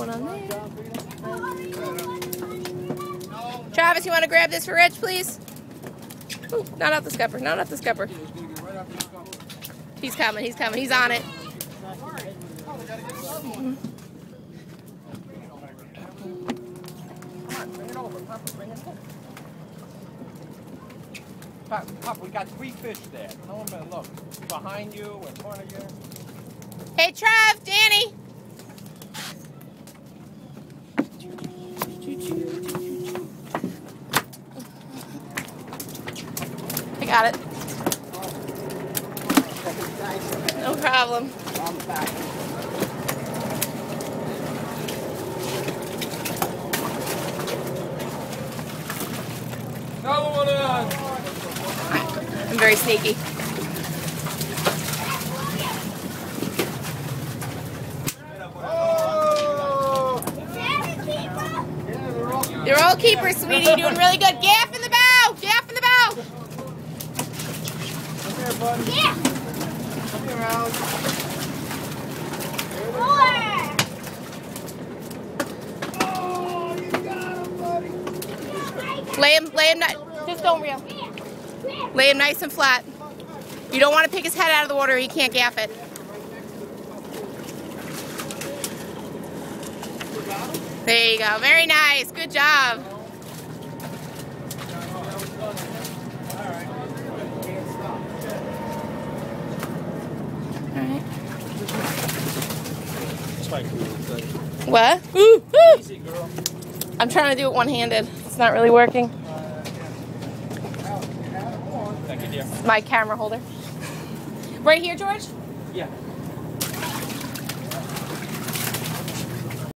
one on there. Travis, you want to grab this for Rich, please? Ooh, not off the scupper. Not off the scupper. He's coming. He's coming. He's on it. Pop, we got 3 fish there. No one better look. Behind you, in front of you. Hey, Trav, Danny. I got it. No problem. Another one on. I'm very sneaky. They're all keepers, sweetie. You're doing really good. Gaff in the bow. Gaff in the bow. Come here, buddy. Yeah. Come here, Alex. Oh, you got him, buddy. Lay him, just don't reel. Lay him nice and flat. You don't want to pick his head out of the water, he can't gaff it. There you go, very nice, good job. Alright. What? Ooh, ooh. Easy, girl. I'm trying to do it one-handed. It's not really working. Thank you, dear. My camera holder. Right here, George? Yeah.